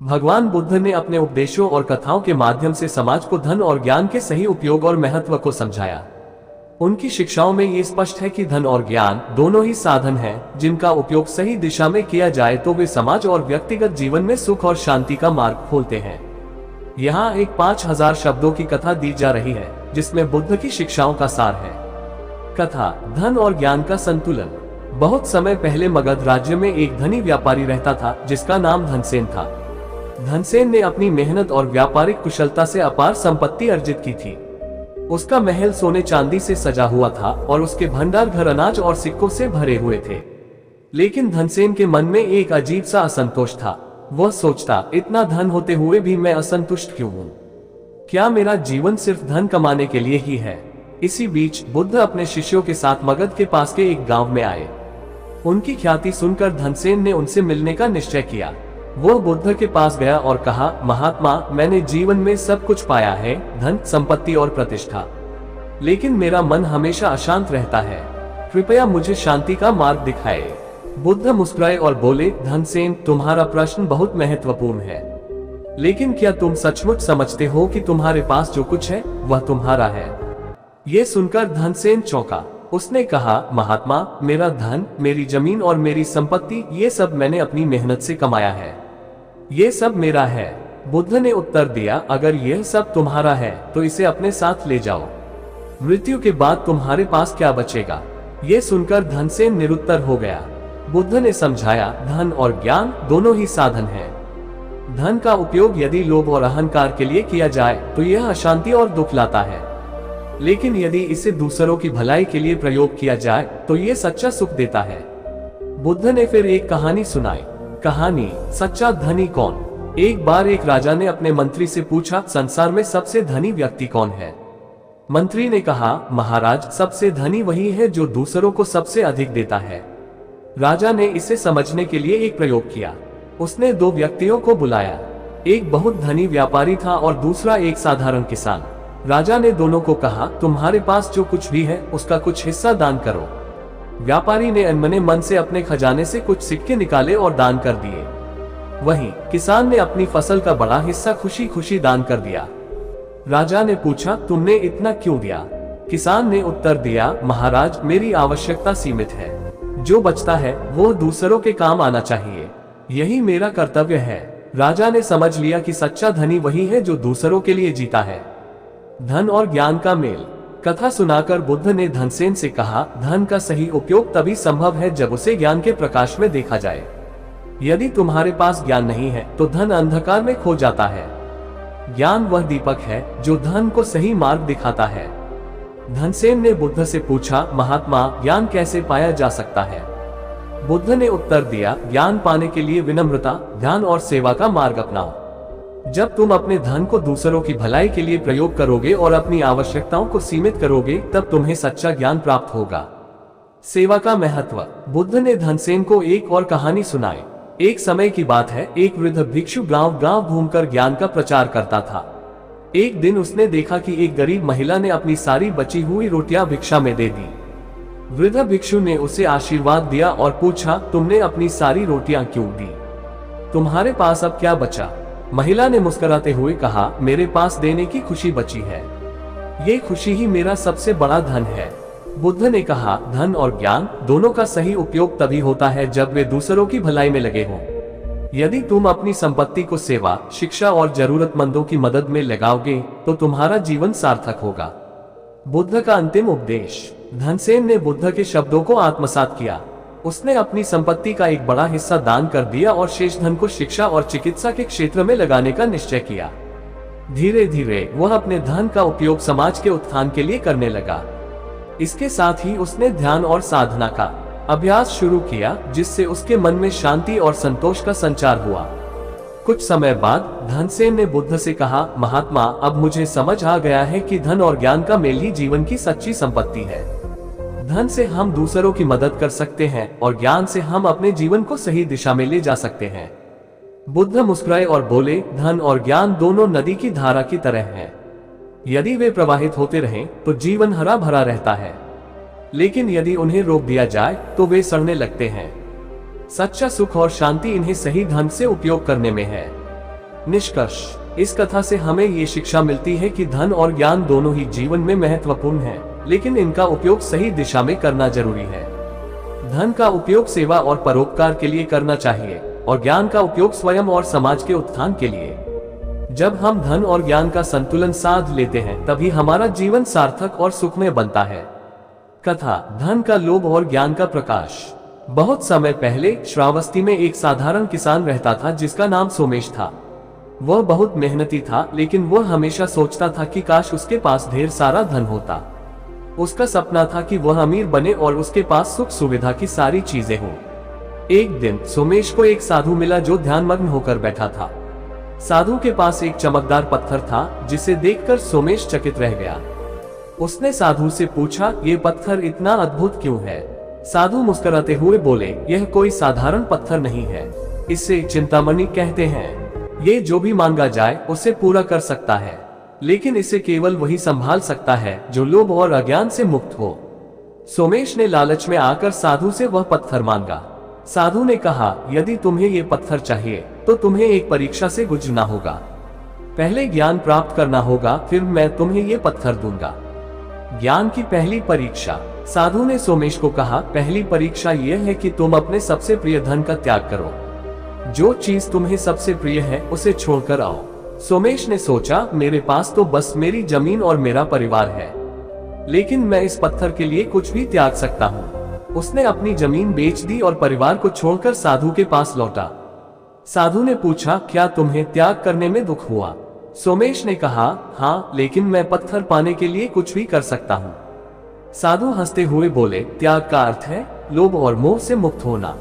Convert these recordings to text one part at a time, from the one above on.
भगवान बुद्ध ने अपने उपदेशों और कथाओं के माध्यम से समाज को धन और ज्ञान के सही उपयोग और महत्व को समझाया। उनकी शिक्षाओं में ये स्पष्ट है कि धन और ज्ञान दोनों ही साधन हैं, जिनका उपयोग सही दिशा में किया जाए तो वे समाज और व्यक्तिगत जीवन में सुख और शांति का मार्ग खोलते हैं। यहाँ एक 5000 शब्दों की कथा दी जा रही है, जिसमें बुद्ध की शिक्षाओं का सार है। कथा, धन और ज्ञान का संतुलन। बहुत समय पहले मगध राज्य में एक धनी व्यापारी रहता था, जिसका नाम धनसेन था। धनसेन ने अपनी मेहनत और व्यापारिक कुशलता से अपार संपत्ति अर्जित की थी। उसका महल सोने चांदी से सजा हुआ था और उसके भंडार घर अनाज और सिक्कों से भरे हुए थे। लेकिन धनसेन के मन में एक अजीब सा असंतोष था। वह सोचता, इतना धन होते हुए भी मैं असंतुष्ट क्यों हूँ? क्या मेरा जीवन सिर्फ धन कमाने के लिए ही है? इसी बीच बुद्ध अपने शिष्यों के साथ मगध के पास के एक गांव में आए। उनकी ख्याति सुनकर धनसेन ने उनसे मिलने का निश्चय किया। वो बुद्ध के पास गया और कहा, महात्मा, मैंने जीवन में सब कुछ पाया है, धन, संपत्ति और प्रतिष्ठा, लेकिन मेरा मन हमेशा अशांत रहता है। कृपया मुझे शांति का मार्ग दिखाए। बुद्ध मुस्कुराए और बोले, धनसेन, तुम्हारा प्रश्न बहुत महत्वपूर्ण है, लेकिन क्या तुम सचमुच समझते हो कि तुम्हारे पास जो कुछ है वह तुम्हारा है? ये सुनकर धनसेन चौंका। उसने कहा, महात्मा, मेरा धन, मेरी जमीन और मेरी संपत्ति, ये सब मैंने अपनी मेहनत से कमाया है। ये सब मेरा है। बुद्ध ने उत्तर दिया, अगर यह सब तुम्हारा है तो इसे अपने साथ ले जाओ। मृत्यु के बाद तुम्हारे पास क्या बचेगा? ये सुनकर धनसेन निरुत्तर हो गया। बुद्ध ने समझाया, धन और ज्ञान दोनों ही साधन हैं। धन का उपयोग यदि लोभ और अहंकार के लिए किया जाए तो यह अशांति और दुख लाता है, लेकिन यदि इसे दूसरों की भलाई के लिए प्रयोग किया जाए तो ये सच्चा सुख देता है। बुद्ध ने फिर एक कहानी सुनाई। कहानी, सच्चा धनी कौन? एक बार एक राजा ने अपने मंत्री से पूछा, संसार में सबसे धनी व्यक्ति कौन है? मंत्री ने कहा, महाराज, सबसे धनी वही है जो दूसरों को सबसे अधिक देता है। राजा ने इसे समझने के लिए एक प्रयोग किया। उसने दो व्यक्तियों को बुलाया। एक बहुत धनी व्यापारी था और दूसरा एक साधारण किसान। राजा ने दोनों को कहा, तुम्हारे पास जो कुछ भी है उसका कुछ हिस्सा दान करो। व्यापारी ने अनमने मन से अपने खजाने से कुछ सिक्के निकाले और दान कर दिए। वहीं किसान ने अपनी फसल का बड़ा हिस्सा खुशी खुशी दान कर दिया। राजा ने पूछा, तुमने इतना क्यों दिया? किसान ने उत्तर दिया, महाराज, मेरी आवश्यकता सीमित है। जो बचता है वो दूसरों के काम आना चाहिए। यही मेरा कर्तव्य है। राजा ने समझ लिया कि सच्चा धनी वही है जो दूसरों के लिए जीता है। धन और ज्ञान का मेल। कथा सुनाकर बुद्ध ने धनसेन से कहा, धन का सही उपयोग तभी संभव है जब उसे ज्ञान के प्रकाश में देखा जाए। यदि तुम्हारे पास ज्ञान नहीं है तो धन अंधकार में खो जाता है। ज्ञान वह दीपक है जो धन को सही मार्ग दिखाता है। धनसेन ने बुद्ध से पूछा, महात्मा, ज्ञान कैसे पाया जा सकता है? बुद्ध ने उत्तर दिया, ज्ञान पाने के लिए विनम्रता, ध्यान और सेवा का मार्ग अपनाओ। जब तुम अपने धन को दूसरों की भलाई के लिए प्रयोग करोगे और अपनी आवश्यकताओं को सीमित करोगे, तब तुम्हें सच्चा ज्ञान प्राप्त होगा। सेवा का महत्व। बुद्ध ने धनसेन को एक और कहानी सुनाई। एक समय की बात है, एक वृद्ध भिक्षु गांव गांव घूमकर ज्ञान का प्रचार करता था। एक दिन उसने देखा कि एक गरीब महिला ने अपनी सारी बची हुई रोटियां भिक्षा में दे दी। वृद्ध भिक्षु ने उसे आशीर्वाद दिया और पूछा, तुमने अपनी सारी रोटियां क्यों दी? तुम्हारे पास अब क्या बचा? महिला ने मुस्कुराते हुए कहा, मेरे पास देने की खुशी बची है। ये खुशी ही मेरा सबसे बड़ा धन है। बुद्ध ने कहा, धन और ज्ञान दोनों का सही उपयोग तभी होता है जब वे दूसरों की भलाई में लगे हों। यदि तुम अपनी संपत्ति को सेवा, शिक्षा और जरूरतमंदों की मदद में लगाओगे तो तुम्हारा जीवन सार्थक होगा। बुद्ध का अंतिम उपदेश। धनसेन ने बुद्ध के शब्दों को आत्मसात किया। उसने अपनी संपत्ति का एक बड़ा हिस्सा दान कर दिया और शेष धन को शिक्षा और चिकित्सा के क्षेत्र में लगाने का निश्चय किया। धीरे धीरे वह अपने धन का उपयोग समाज के उत्थान के लिए करने लगा। इसके साथ ही उसने ध्यान और साधना का अभ्यास शुरू किया, जिससे उसके मन में शांति और संतोष का संचार हुआ। कुछ समय बाद धनसेन ने बुद्ध से कहा, महात्मा, अब मुझे समझ आ गया है कि धन और ज्ञान का मेल ही जीवन की सच्ची संपत्ति है। धन से हम दूसरों की मदद कर सकते हैं और ज्ञान से हम अपने जीवन को सही दिशा में ले जा सकते हैं। बुद्ध मुस्कुराए और बोले, धन और ज्ञान दोनों नदी की धारा की तरह हैं। यदि वे प्रवाहित होते रहें तो जीवन हरा भरा रहता है, लेकिन यदि उन्हें रोक दिया जाए तो वे सड़ने लगते हैं। सच्चा सुख और शांति इन्हें सही ढंग से उपयोग करने में है। निष्कर्ष, इस कथा से हमें ये शिक्षा मिलती है कि धन और ज्ञान दोनों ही जीवन में महत्वपूर्ण हैं, लेकिन इनका उपयोग सही दिशा में करना जरूरी है। धन का उपयोग सेवा और परोपकार के लिए करना चाहिए और ज्ञान का उपयोग स्वयं और समाज के उत्थान के लिए। जब हम धन और ज्ञान का संतुलन साध लेते हैं, तभी हमारा जीवन सार्थक और सुखमय बनता है। कथा, धन का लोभ और ज्ञान का प्रकाश। बहुत समय पहले श्रावस्ती में एक साधारण किसान रहता था जिसका नाम सोमेश था। वह बहुत मेहनती था, लेकिन वह हमेशा सोचता था कि काश उसके पास ढेर सारा धन होता। उसका सपना था कि वह अमीर बने और उसके पास सुख सुविधा की सारी चीजें हों। एक दिन सोमेश को एक साधु मिला जो ध्यानमग्न होकर बैठा था। साधु के पास एक चमकदार पत्थर था, जिसे देखकर सोमेश चकित रह गया। उसने साधु से पूछा, ये पत्थर इतना अद्भुत क्यों है? साधु मुस्कुराते हुए बोले, यह कोई साधारण पत्थर नहीं है, इसे चिंतामणि कहते हैं। ये जो भी मांगा जाए उसे पूरा कर सकता है, लेकिन इसे केवल वही संभाल सकता है जो लोभ और अज्ञान से मुक्त हो। सोमेश ने लालच में आकर साधु से वह पत्थर मांगा। साधु ने कहा, यदि तुम्हें ये पत्थर चाहिए तो तुम्हें एक परीक्षा से गुजरना होगा। पहले ज्ञान प्राप्त करना होगा, फिर मैं तुम्हें ये पत्थर दूंगा। ज्ञान की पहली परीक्षा। साधु ने सोमेश को कहा, पहली परीक्षा यह है कि तुम अपने सबसे प्रिय धन का त्याग करो। जो चीज तुम्हें सबसे प्रिय है उसे छोड़कर आओ। सोमेश ने सोचा, मेरे पास तो बस मेरी जमीन और मेरा परिवार है, लेकिन मैं इस पत्थर के लिए कुछ भी त्याग सकता हूँ। उसने अपनी जमीन बेच दी और परिवार को छोड़कर साधु के पास लौटा। साधु ने पूछा, क्या तुम्हें त्याग करने में दुख हुआ? सोमेश ने कहा, हाँ, लेकिन मैं पत्थर पाने के लिए कुछ भी कर सकता हूँ। साधु हंसते हुए बोले, त्याग का अर्थ है लोभ और मोह से मुक्त होना,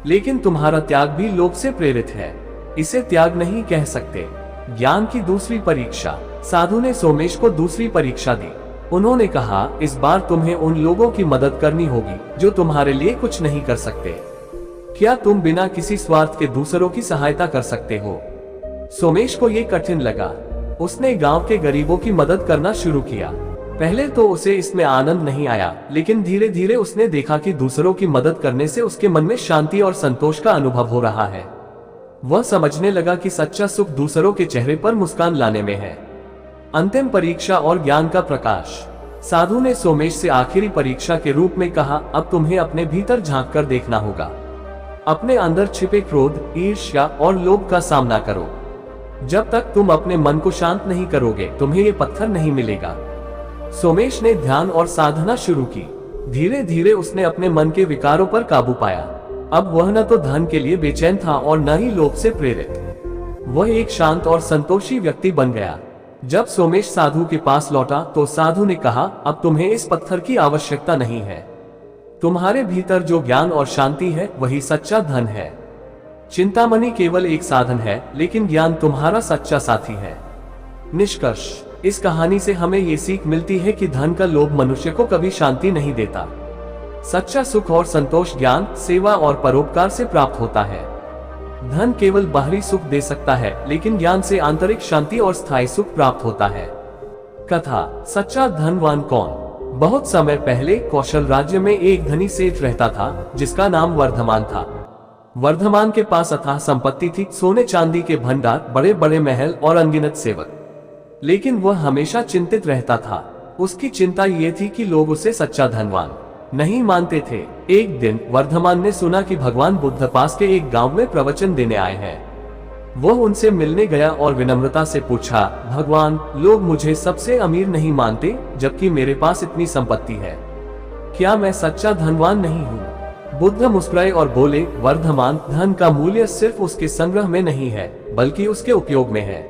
लेकिन तुम्हारा त्याग भी लोभ से प्रेरित है, इसे त्याग नहीं कह सकते। ज्ञान की दूसरी परीक्षा। साधु ने सोमेश को दूसरी परीक्षा दी। उन्होंने कहा, इस बार तुम्हें उन लोगों की मदद करनी होगी जो तुम्हारे लिए कुछ नहीं कर सकते। क्या तुम बिना किसी स्वार्थ के दूसरों की सहायता कर सकते हो? सोमेश को ये कठिन लगा। उसने गांव के गरीबों की मदद करना शुरू किया। पहले तो उसे इसमें आनंद नहीं आया, लेकिन धीरे धीरे उसने देखा कि दूसरों की मदद करने से उसके मन में शांति और संतोष का अनुभव हो रहा है। वह समझने लगा कि सच्चा सुख दूसरों के चेहरे पर मुस्कान लाने में है। अंतिम परीक्षा और ज्ञान का प्रकाश। साधु ने सोमेश से आखिरी परीक्षा के रूप में कहा, अब तुम्हें अपने भीतर झांक कर देखना होगा। अपने अंदर छिपे क्रोध, ईर्ष्या और लोभ का सामना करो। जब तक तुम अपने मन को शांत नहीं करोगे, तुम्हें ये पत्थर नहीं मिलेगा। सोमेश ने ध्यान और साधना शुरू की। धीरे धीरे उसने अपने मन के विकारों पर काबू पाया। अब वह न तो धन के लिए बेचैन था और न ही लोभ से प्रेरित। वह एक शांत और संतोषी व्यक्ति बन गया। जब सोमेश साधु के पास लौटा तो साधु ने कहा, अब तुम्हें इस पत्थर की आवश्यकता नहीं है। तुम्हारे भीतर जो ज्ञान और शांति है वही सच्चा धन है। चिंतामणि केवल एक साधन है, लेकिन ज्ञान तुम्हारा सच्चा साथी है। निष्कर्ष, इस कहानी से हमें ये सीख मिलती है कि धन का लोभ मनुष्य को कभी शांति नहीं देता। सच्चा सुख और संतोष ज्ञान, सेवा और परोपकार से प्राप्त होता है। धन केवल बाहरी सुख दे सकता है, लेकिन ज्ञान से आंतरिक शांति और स्थायी सुख प्राप्त होता है। कथा, सच्चा धनवान कौन? बहुत समय पहले कौशल राज्य में एक धनी सेठ रहता था जिसका नाम वर्धमान था। वर्धमान के पास अथाह संपत्ति थी, सोने चांदी के भंडार, बड़े बड़े महल और अनगिनत सेवक। लेकिन वह हमेशा चिंतित रहता था। उसकी चिंता ये थी कि लोग उसे सच्चा धनवान नहीं मानते थे। एक दिन वर्धमान ने सुना कि भगवान बुद्ध पास के एक गांव में प्रवचन देने आए हैं। वह उनसे मिलने गया और विनम्रता से पूछा, भगवान, लोग मुझे सबसे अमीर नहीं मानते, जबकि मेरे पास इतनी संपत्ति है। क्या मैं सच्चा धनवान नहीं हूँ? बुद्ध मुस्कुराए और बोले, वर्धमान, धन का मूल्य सिर्फ उसके संग्रह में नहीं है, बल्कि उसके उपयोग में है।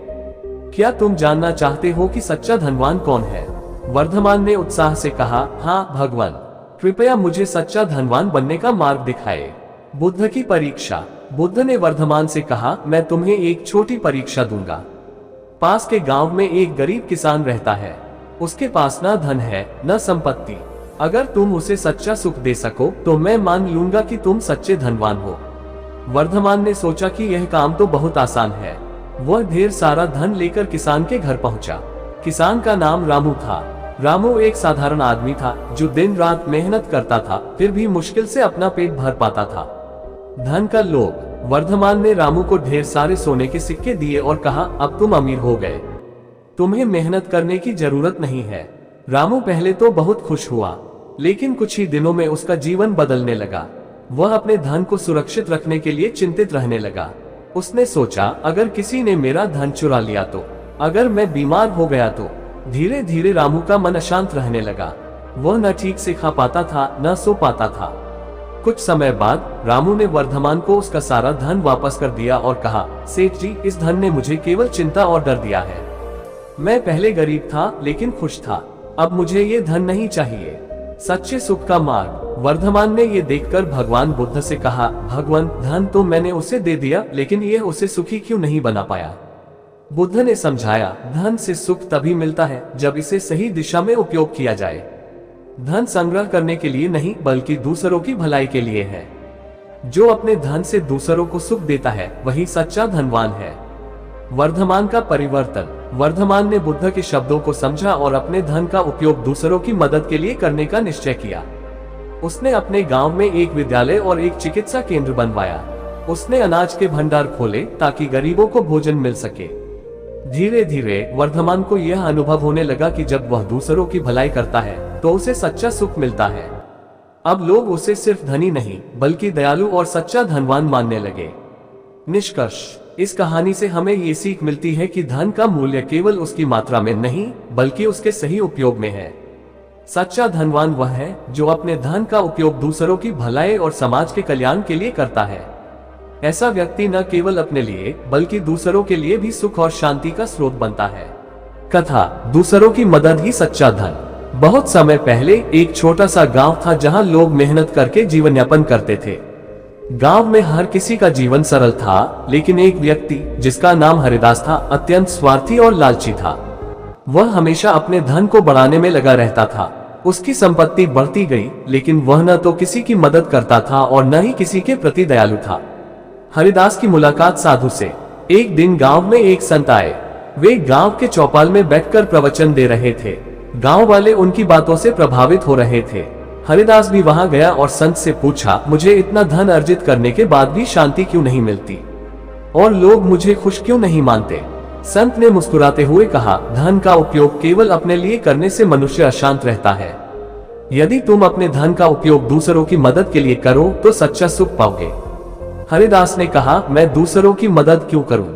क्या तुम जानना चाहते हो कि सच्चा धनवान कौन है? वर्धमान ने उत्साह से कहा, हाँ भगवान, कृपया मुझे सच्चा धनवान बनने का मार्ग दिखाए। बुद्ध की परीक्षा। बुद्ध ने वर्धमान से कहा, मैं तुम्हें एक छोटी परीक्षा दूंगा। पास के गांव में एक गरीब किसान रहता है। उसके पास न धन है न संपत्ति। अगर तुम उसे सच्चा सुख दे सको तो मैं मान लूंगा कि तुम सच्चे धनवान हो। वर्धमान ने सोचा कि यह काम तो बहुत आसान है। वह ढेर सारा धन लेकर किसान के घर पहुंचा। किसान का नाम रामू था। रामू एक साधारण आदमी था जो दिन रात मेहनत करता था, फिर भी मुश्किल से अपना पेट भर पाता था। धन का लोभ। वर्धमान ने रामू को ढेर सारे सोने के सिक्के दिए और कहा, अब तुम अमीर हो गए, तुम्हें मेहनत करने की जरूरत नहीं है। रामू पहले तो बहुत खुश हुआ, लेकिन कुछ ही दिनों में उसका जीवन बदलने लगा। वह अपने धन को सुरक्षित रखने के लिए चिंतित रहने लगा। उसने सोचा, अगर किसी ने मेरा धन चुरा लिया तो, अगर मैं बीमार हो गया तो। धीरे धीरे रामू का मन अशांत रहने लगा। वह न ठीक से खा पाता था, न सो पाता था। कुछ समय बाद रामू ने वर्धमान को उसका सारा धन वापस कर दिया और कहा, सेठ जी, इस धन ने मुझे केवल चिंता और डर दिया है। मैं पहले गरीब था लेकिन खुश था, अब मुझे ये धन नहीं चाहिए। सच्चे सुख का मार्ग। वर्धमान ने ये देखकर भगवान बुद्ध से कहा, भगवान, धन तो मैंने उसे दे दिया, लेकिन ये उसे सुखी क्यों नहीं बना पाया? बुद्ध ने समझाया, धन से सुख तभी मिलता है जब इसे सही दिशा में उपयोग किया जाए। धन संग्रह करने के लिए नहीं, बल्कि दूसरों की भलाई के लिए है। जो अपने धन से दूसरों को सुख देता है वही सच्चा धनवान है। वर्धमान का परिवर्तन। वर्धमान ने बुद्ध के शब्दों को समझा और अपने धन का उपयोग दूसरों की मदद के लिए करने का निश्चय किया। उसने अपने गांव में एक विद्यालय और एक चिकित्सा केंद्र बनवाया। उसने अनाज के भंडार खोले ताकि गरीबों को भोजन मिल सके। धीरे धीरे वर्धमान को यह अनुभव होने लगा कि जब वह दूसरों की भलाई करता है तो उसे सच्चा सुख मिलता है। अब लोग उसे सिर्फ धनी नहीं, बल्कि दयालु और सच्चा धनवान मानने लगे। निष्कर्ष। इस कहानी से हमें ये सीख मिलती है कि धन का मूल्य केवल उसकी मात्रा में नहीं, बल्कि उसके सही उपयोग में है। सच्चा धनवान वह है जो अपने धन का उपयोग दूसरों की भलाई और समाज के कल्याण के लिए करता है। ऐसा व्यक्ति न केवल अपने लिए, बल्कि दूसरों के लिए भी सुख और शांति का स्रोत बनता है। कथा, दूसरों की मदद ही सच्चा धन। बहुत समय पहले एक छोटा सा गांव था जहां लोग मेहनत करके जीवन यापन करते थे। गांव में हर किसी का जीवन सरल था, लेकिन एक व्यक्ति जिसका नाम हरिदास था, अत्यंत स्वार्थी और लालची था। वह हमेशा अपने धन को बढ़ाने में लगा रहता था। उसकी संपत्ति बढ़ती गई, लेकिन वह न तो किसी की मदद करता था और न ही किसी के प्रति दयालु था। हरिदास की मुलाकात साधु से। एक दिन गांव में एक संत आए। वे गांव के चौपाल में बैठकर प्रवचन दे रहे थे। गांव वाले उनकी बातों से प्रभावित हो रहे थे। हरिदास भी वहां गया और संत से पूछा, मुझे इतना धन अर्जित करने के बाद भी शांति क्यों नहीं मिलती और लोग मुझे खुश क्यों नहीं मानते? संत ने मुस्कुराते हुए कहा, धन का उपयोग केवल अपने लिए करने से मनुष्य अशांत रहता है। यदि तुम अपने धन का उपयोग दूसरों की मदद के लिए करो तो सच्चा सुख पाओगे। हरिदास ने कहा, मैं दूसरों की मदद क्यों करूं?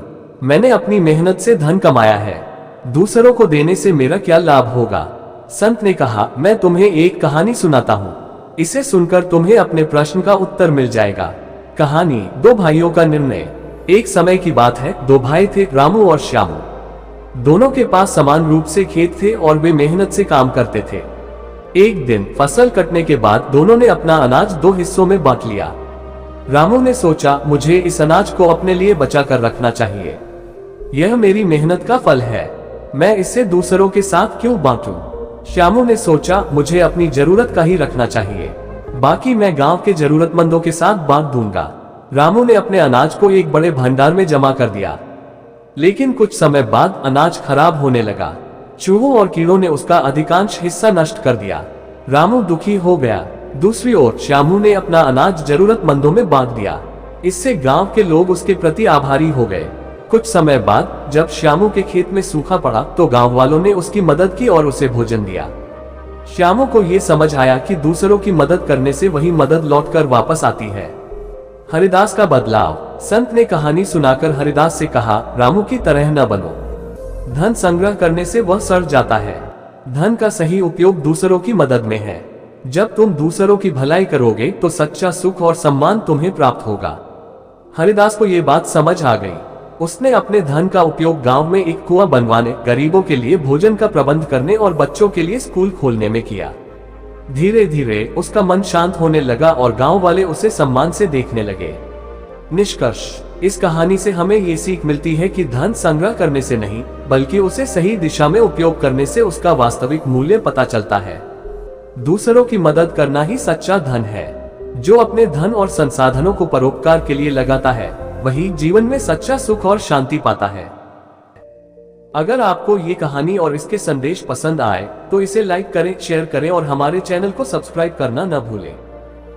मैंने अपनी मेहनत से धन कमाया है, दूसरों को देने से मेरा क्या लाभ होगा? संत ने कहा, मैं तुम्हें एक कहानी सुनाता हूँ, इसे सुनकर तुम्हें अपने प्रश्न का उत्तर मिल जाएगा। कहानी, दो भाइयों का निर्णय। एक समय की बात है, दो भाई थे, रामू और श्यामू। दोनों के पास समान रूप से खेत थे और वे मेहनत से काम करते थे। एक दिन फसल कटने के बाद दोनों ने अपना अनाज दो हिस्सों में बांट लिया। रामू ने सोचा, मुझे इस अनाज को अपने लिए बचा कर रखना चाहिए। यह मेरी मेहनत का फल है, मैं इसे दूसरों के साथ क्यों बांटूं? श्यामू ने सोचा, मुझे अपनी जरूरत का ही रखना चाहिए, बाकी मैं गांव के जरूरतमंदों के साथ बांट दूंगा। रामू ने अपने अनाज को एक बड़े भंडार में जमा कर दिया, लेकिन कुछ समय बाद अनाज खराब होने लगा। चूहों और कीड़ों ने उसका अधिकांश हिस्सा नष्ट कर दिया। रामू दुखी हो गया। दूसरी ओर श्यामू ने अपना अनाज जरूरतमंदों में बांट दिया। इससे गांव के लोग उसके प्रति आभारी हो गए। कुछ समय बाद जब श्यामू के खेत में सूखा पड़ा तो गांव वालों ने उसकी मदद की और उसे भोजन दिया। श्यामू को ये समझ आया कि दूसरों की मदद करने से वही मदद लौटकर वापस आती है। हरिदास का बदलाव। संत ने कहानी सुनाकर हरिदास से कहा, रामू की तरह न बनो। धन संग्रह करने से वह सड़ जाता है। धन का सही उपयोग दूसरों की मदद में है। जब तुम दूसरों की भलाई करोगे तो सच्चा सुख और सम्मान तुम्हें प्राप्त होगा। हरिदास को ये बात समझ आ गई। उसने अपने धन का उपयोग गांव में एक कुआं बनवाने, गरीबों के लिए भोजन का प्रबंध करने और बच्चों के लिए स्कूल खोलने में किया। धीरे धीरे उसका मन शांत होने लगा और गांव वाले उसे सम्मान से देखने लगे। निष्कर्ष। इस कहानी से हमें ये सीख मिलती है कि धन संग्रह करने से नहीं, बल्कि उसे सही दिशा में उपयोग करने से उसका वास्तविक मूल्य पता चलता है। दूसरों की मदद करना ही सच्चा धन है। जो अपने धन और संसाधनों को परोपकार के लिए लगाता है, वही जीवन में सच्चा सुख और शांति पाता है। अगर आपको ये कहानी और इसके संदेश पसंद आए तो इसे लाइक करें, शेयर करें और हमारे चैनल को सब्सक्राइब करना न भूलें।